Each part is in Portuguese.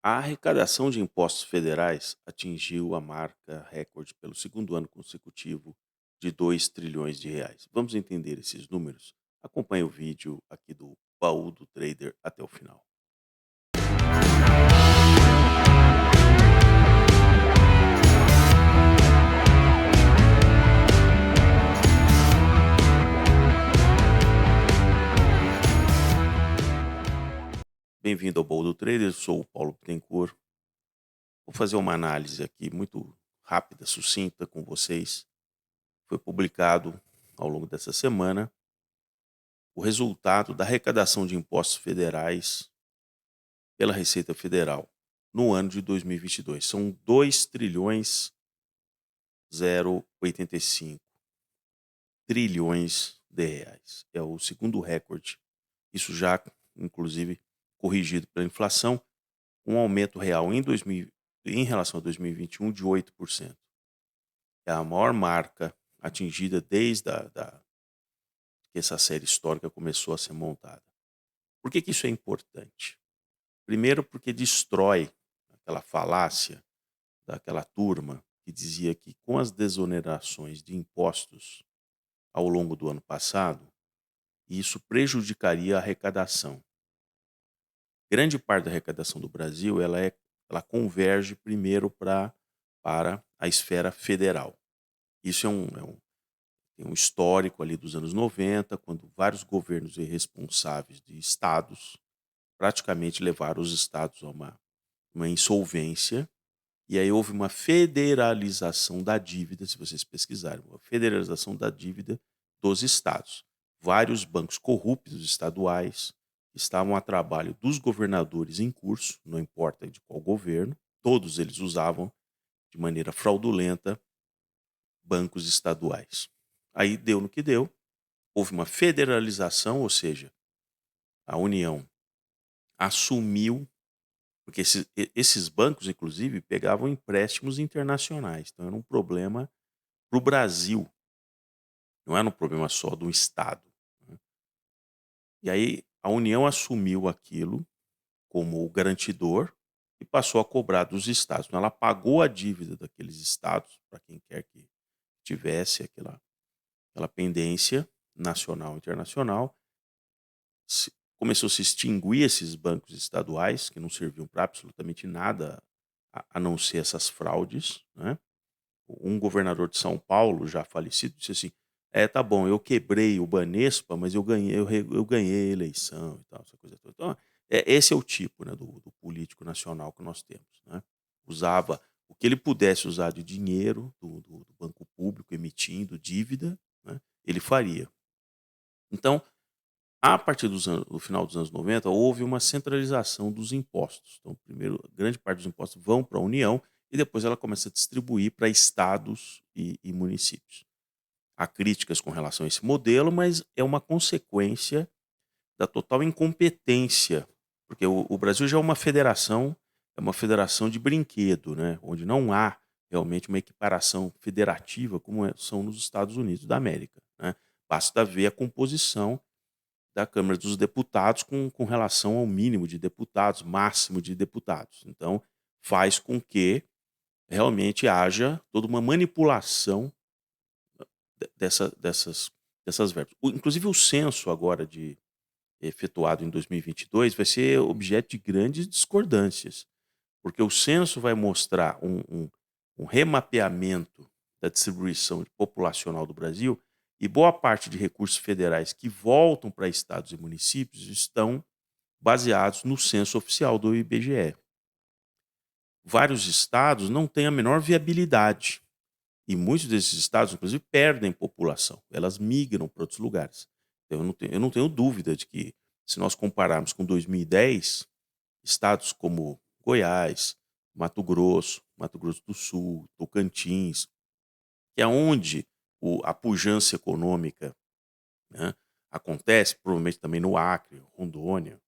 A arrecadação de impostos federais atingiu a marca recorde pelo segundo ano consecutivo de 2 trilhões de reais. Vamos entender esses números? Acompanhe o vídeo aqui do Baú do Trader até o final. Bem-vindo ao Baú do Trader, eu sou o Paulo Bittencourt. Vou fazer uma análise aqui muito rápida, sucinta com vocês. Foi publicado ao longo dessa semana o resultado da arrecadação de impostos federais pela Receita Federal no ano de 2022. São 2 trilhões 0,85 trilhões de reais. É o segundo recorde. Isso já, inclusive, corrigido pela inflação, um aumento real em relação a 2021 de 8%. É a maior marca atingida desde que essa série histórica começou a ser montada. Por que isso é importante? Primeiro, porque destrói aquela falácia daquela turma que dizia que com as desonerações de impostos ao longo do ano passado, isso prejudicaria a arrecadação. Grande parte da arrecadação do Brasil ela converge primeiro para a esfera federal. Isso tem um histórico ali dos anos 90, quando vários governos irresponsáveis de estados praticamente levaram os estados a uma insolvência. E aí houve uma federalização da dívida, se vocês pesquisarem, uma federalização da dívida dos estados. Vários bancos corruptos estaduais estavam a trabalho dos governadores em curso, não importa de qual governo, todos eles usavam de maneira fraudulenta bancos estaduais. Aí deu no que deu, houve uma federalização, ou seja, a União assumiu, porque esses bancos, inclusive, pegavam empréstimos internacionais, então era um problema para o Brasil, não era um problema só do Estado, né. E aí a União assumiu aquilo como o garantidor e passou a cobrar dos estados. Então ela pagou a dívida daqueles estados, para quem quer que tivesse aquela pendência nacional e internacional. Começou a se extinguir esses bancos estaduais, que não serviam para absolutamente nada a não ser essas fraudes, né. Um governador de São Paulo, já falecido, disse assim: "É, tá bom, eu quebrei o Banespa, mas eu ganhei a eleição e tal", essa coisa toda. Então, esse é o tipo, né, do político nacional que nós temos, né. Usava o que ele pudesse usar de dinheiro do banco público emitindo dívida, né, ele faria. Então, a partir do final dos anos 90, houve uma centralização dos impostos. Então, primeiro, grande parte dos impostos vão para a União e depois ela começa a distribuir para estados e municípios. Há críticas com relação a esse modelo, mas é uma consequência da total incompetência, porque o Brasil já é uma federação de brinquedo, né, onde não há realmente uma equiparação federativa como são nos Estados Unidos da América, né. Basta ver a composição da Câmara dos Deputados com relação ao mínimo de deputados, máximo de deputados. Então, faz com que realmente haja toda uma manipulação dessas verbas. Inclusive o censo agora efetuado em 2022 vai ser objeto de grandes discordâncias, porque o censo vai mostrar um remapeamento da distribuição populacional do Brasil e boa parte de recursos federais que voltam para estados e municípios estão baseados no censo oficial do IBGE. Vários estados não têm a menor viabilidade e muitos desses estados, inclusive, perdem população, elas migram para outros lugares. Eu não tenho dúvida de que, se nós compararmos com 2010, estados como Goiás, Mato Grosso do Sul, Tocantins, que é onde a pujança econômica, né, acontece, provavelmente também no Acre, Rondônia,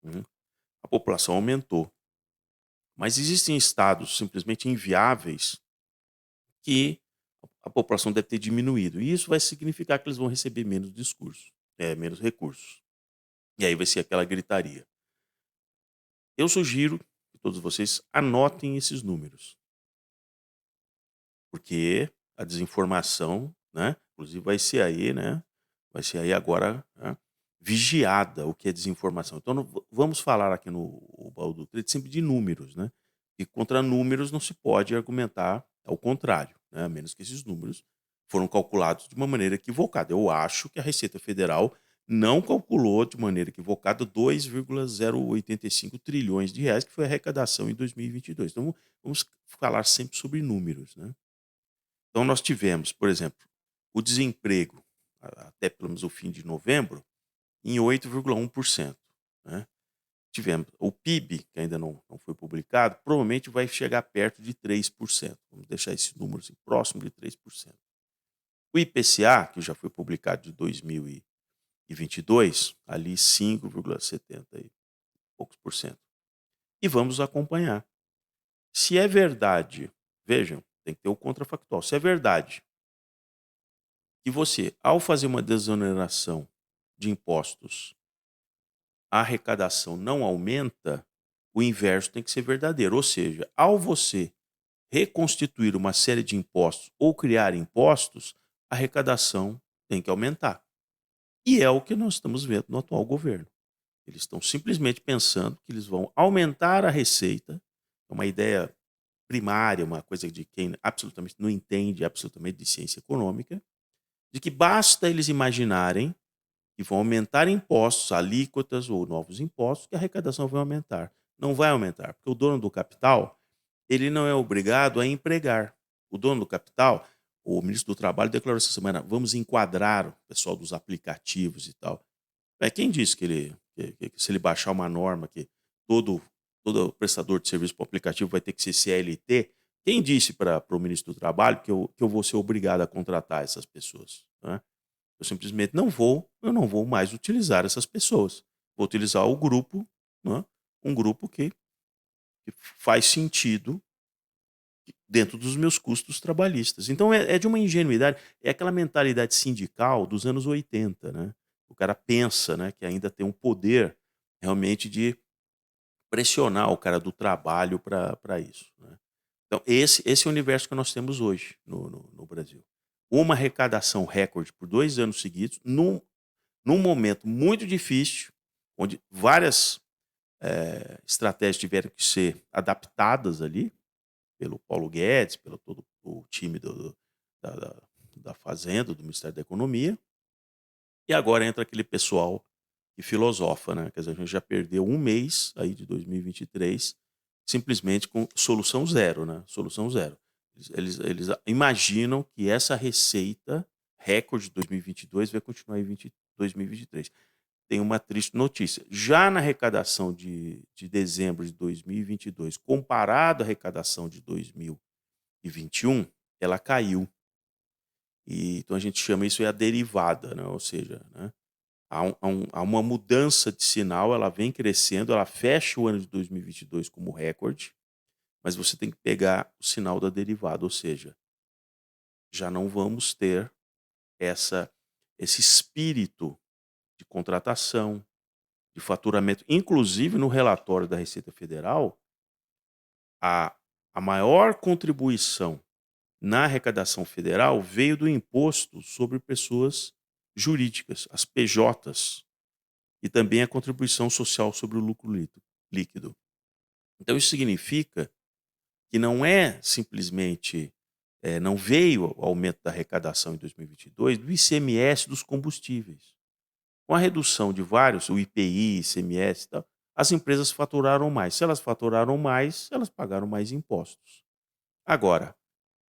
né, a população aumentou. Mas existem estados simplesmente inviáveis que a população deve ter diminuído. E isso vai significar que eles vão receber menos menos recursos. E aí vai ser aquela gritaria. Eu sugiro que todos vocês anotem esses números, porque a desinformação, né, inclusive vai ser aí agora, né, vigiada o que é desinformação. Então vamos falar aqui no Baú do Trade sempre de números, né, e contra números não se pode argumentar ao contrário, né, a menos que esses números foram calculados de uma maneira equivocada. Eu acho que a Receita Federal não calculou de maneira equivocada 2,085 trilhões de reais, que foi a arrecadação em 2022. Então vamos falar sempre sobre números, né. Então nós tivemos, por exemplo, o desemprego, até pelo menos o fim de novembro, em 8,1%, né. Tivemos o PIB, que ainda não foi publicado, provavelmente vai chegar perto de 3%. Vamos deixar esse número assim, próximo de 3%. O IPCA, que já foi publicado de 2022, ali 5,70 e poucos por cento. E vamos acompanhar. Se é verdade, vejam, tem que ter o contrafactual. Se é verdade que você, ao fazer uma desoneração de impostos, a arrecadação não aumenta, o inverso tem que ser verdadeiro. Ou seja, ao você reconstituir uma série de impostos ou criar impostos, a arrecadação tem que aumentar. E é o que nós estamos vendo no atual governo. Eles estão simplesmente pensando que eles vão aumentar a receita, é uma ideia primária, uma coisa de quem absolutamente não entende absolutamente de ciência econômica, de que basta eles imaginarem que vão aumentar impostos, alíquotas ou novos impostos, que a arrecadação vai aumentar. Não vai aumentar, porque o dono do capital, ele não é obrigado a empregar. O dono do capital, o ministro do Trabalho declarou essa semana, vamos enquadrar o pessoal dos aplicativos e tal. Quem disse que se ele baixar uma norma que todo, todo prestador de serviço para o aplicativo vai ter que ser CLT, quem disse para o ministro do Trabalho que eu vou ser obrigado a contratar essas pessoas? Né? Eu simplesmente eu não vou mais utilizar essas pessoas. Vou utilizar o grupo, né? Um grupo que faz sentido dentro dos meus custos trabalhistas. Então é de uma ingenuidade, é aquela mentalidade sindical dos anos 80, né? O cara pensa, né, que ainda tem um poder realmente de pressionar o cara do trabalho para isso, né? Então esse é o universo que nós temos hoje no Brasil. Uma arrecadação recorde por 2 anos seguidos, num momento muito difícil, onde várias, estratégias tiveram que ser adaptadas ali, pelo Paulo Guedes, pelo todo o time da da da Fazenda, do Ministério da Economia, e agora entra aquele pessoal que filosofa, né, quer dizer, a gente já perdeu um mês aí de 2023, simplesmente com solução zero, né, solução zero. Eles imaginam que essa receita recorde de 2022 vai continuar em 2023. Tem uma triste notícia, já na arrecadação de dezembro de 2022, comparado à arrecadação de 2021, ela caiu. E então a gente chama isso a derivada, né, ou seja, né, há uma mudança de sinal, ela vem crescendo, ela fecha o ano de 2022 como recorde, mas você tem que pegar o sinal da derivada, ou seja, já não vamos ter essa esse espírito de contratação, de faturamento. Inclusive, no relatório da Receita Federal, a a maior contribuição na arrecadação federal veio do imposto sobre pessoas jurídicas, as PJs, e também a contribuição social sobre o lucro líquido. Então isso significa que não é simplesmente, não veio o aumento da arrecadação em 2022 do ICMS dos combustíveis. Com a redução de vários, o IPI, ICMS e tal, as empresas faturaram mais. Se elas faturaram mais, elas pagaram mais impostos. Agora,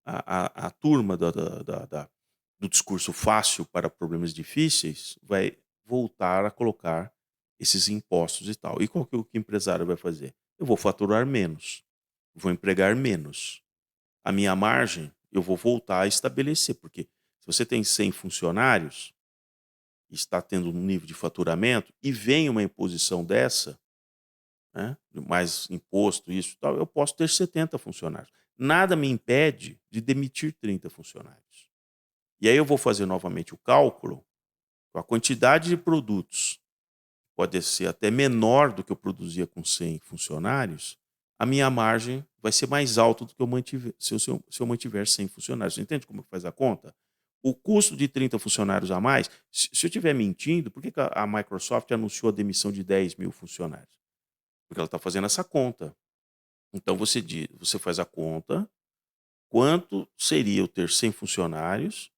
a turma do discurso fácil para problemas difíceis vai voltar a colocar esses impostos e tal. E qual que o empresário vai fazer? Eu vou faturar menos, vou empregar menos. A minha margem eu vou voltar a estabelecer, porque se você tem 100 funcionários, está tendo um nível de faturamento e vem uma imposição dessa, né, mais imposto, isso e tal, eu posso ter 70 funcionários. Nada me impede de demitir 30 funcionários. E aí eu vou fazer novamente o cálculo com a quantidade de produtos, pode ser até menor do que eu produzia com 100 funcionários, a minha margem vai ser mais alta do que eu mantiver, se eu mantiver 100 funcionários. Você entende como que faz a conta? O custo de 30 funcionários a mais, se eu estiver mentindo, por que que a Microsoft anunciou a demissão de 10.000 funcionários? Porque ela está fazendo essa conta. Então você faz a conta, quanto seria eu ter 100 funcionários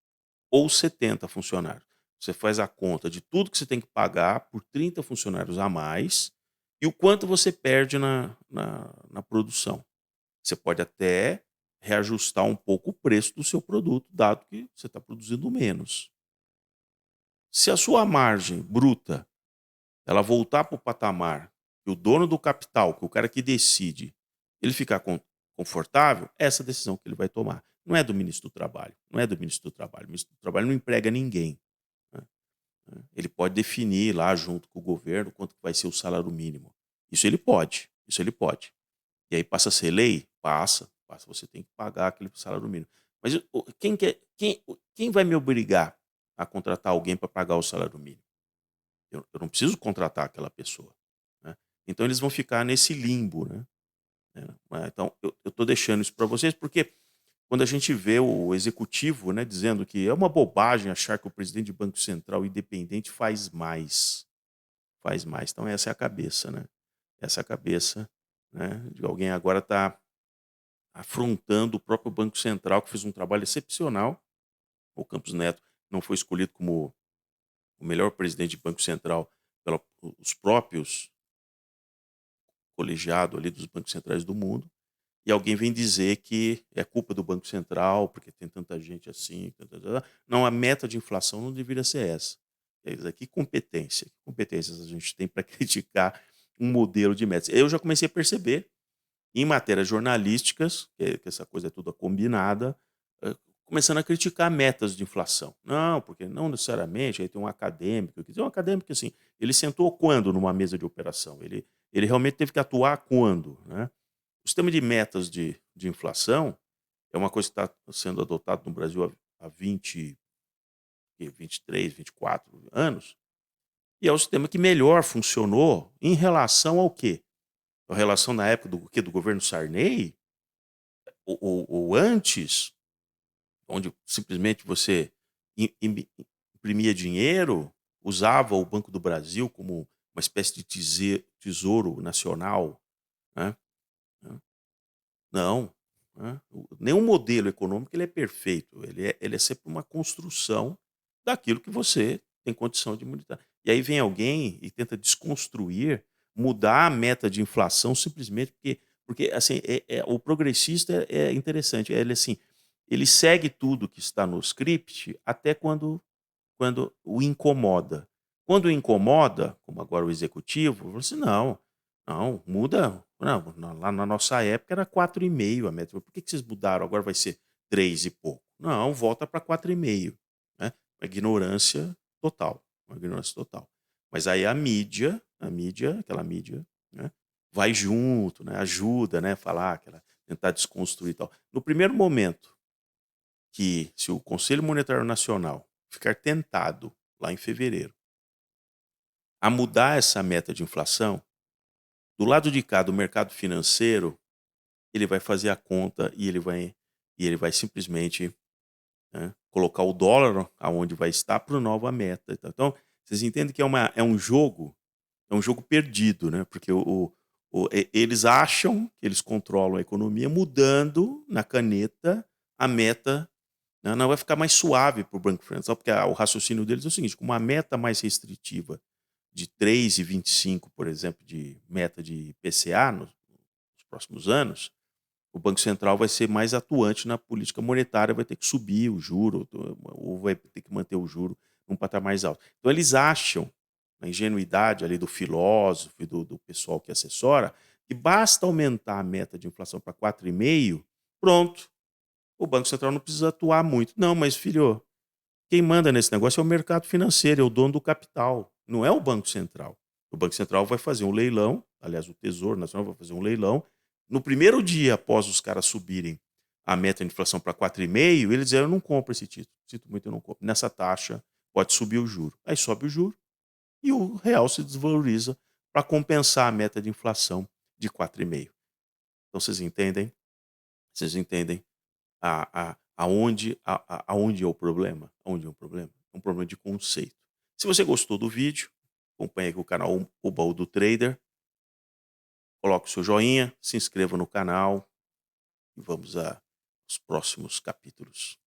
ou 70 funcionários. Você faz a conta de tudo que você tem que pagar por 30 funcionários a mais e o quanto você perde na produção. Você pode até reajustar um pouco o preço do seu produto, dado que você está produzindo menos. Se a sua margem bruta ela voltar para o patamar que o dono do capital, que o cara que decide, ele ficar confortável, é essa decisão que ele vai tomar. Não é do ministro do Trabalho. Não é do ministro do Trabalho. O ministro do Trabalho não emprega ninguém. Né? Ele pode definir lá junto com o governo quanto vai ser o salário mínimo. Isso ele pode. Isso ele pode. E aí passa a ser lei? Passa. Passa. Você tem que pagar aquele salário mínimo. Mas quem vai me obrigar a contratar alguém para pagar o salário mínimo? Eu não preciso contratar aquela pessoa. Né? Então eles vão ficar nesse limbo. Né? Então eu estou deixando isso para vocês porque quando a gente vê o executivo, né, dizendo que é uma bobagem achar que o presidente de Banco Central independente faz mais. Faz mais. Então essa é a cabeça, né? Essa é a cabeça, né, de alguém agora está afrontando o próprio Banco Central, que fez um trabalho excepcional. O Campos Neto não foi escolhido como o melhor presidente de Banco Central pelos próprios colegiados ali dos bancos centrais do mundo. E alguém vem dizer que é culpa do Banco Central, porque tem tanta gente assim. Não, a meta de inflação não deveria ser essa. Que competência. Que competências a gente tem para criticar um modelo de metas? Eu já comecei a perceber, em matérias jornalísticas, que essa coisa é toda combinada, começando a criticar metas de inflação. Não, porque não necessariamente, aí tem um acadêmico, quer dizer, um acadêmico assim, ele sentou quando numa mesa de operação? Ele realmente teve que atuar quando? Né? O sistema de metas de inflação é uma coisa que está sendo adotado no Brasil há 20, 23, 24 anos, e é o sistema que melhor funcionou em relação ao quê? A relação na época do governo Sarney, ou antes, onde simplesmente você imprimia dinheiro, usava o Banco do Brasil como uma espécie de tesouro nacional, né? Não, né? Nenhum modelo econômico ele é perfeito, ele é sempre uma construção daquilo que você tem condição de mudar. E aí vem alguém e tenta desconstruir, mudar a meta de inflação simplesmente porque assim, o progressista é interessante, ele assim, ele segue tudo que está no script até quando o incomoda. Quando o incomoda, como agora o executivo, falou assim: "Não, não, muda. Não, lá na nossa época era 4,5 a meta. Por que vocês mudaram? Agora vai ser 3 e pouco". Não, volta para 4,5, né. Uma ignorância total, uma ignorância total. Mas aí a mídia, aquela mídia, né, vai junto, né, ajuda, né, falar aquela tentar desconstruir e tal. No primeiro momento que se o Conselho Monetário Nacional ficar tentado, lá em fevereiro, a mudar essa meta de inflação, do lado de cá do mercado financeiro, ele vai fazer a conta e ele vai simplesmente, né, colocar o dólar aonde vai estar para a nova meta. Então, vocês entendem que é um jogo perdido, né? Porque eles acham que eles controlam a economia mudando na caneta a meta. Não, não, vai ficar mais suave para o Banco Central, porque o raciocínio deles é o seguinte: com uma meta mais restritiva de 3,25, por exemplo, de meta de IPCA nos próximos anos, o Banco Central vai ser mais atuante na política monetária, vai ter que subir o juro, ou vai ter que manter o juro num patamar mais alto. Então eles acham, na ingenuidade ali do filósofo e do pessoal que assessora, que basta aumentar a meta de inflação para 4,5, pronto, o Banco Central não precisa atuar muito. Não, mas filho, quem manda nesse negócio é o mercado financeiro, é o dono do capital, não é o Banco Central. O Banco Central vai fazer um leilão, aliás, o Tesouro Nacional vai fazer um leilão. No primeiro dia após os caras subirem a meta de inflação para 4,5, eles dizem: "Eu não compro esse título. Sinto muito, eu não compro. Nessa taxa pode subir o juro". Aí sobe o juro e o real se desvaloriza para compensar a meta de inflação de 4,5. Então vocês entendem? Vocês entendem aonde é o problema? Aonde é o problema? É um problema de conceito. Se você gostou do vídeo, acompanhe aqui o canal O Baú do Trader, coloque o seu joinha, se inscreva no canal e vamos aos próximos capítulos.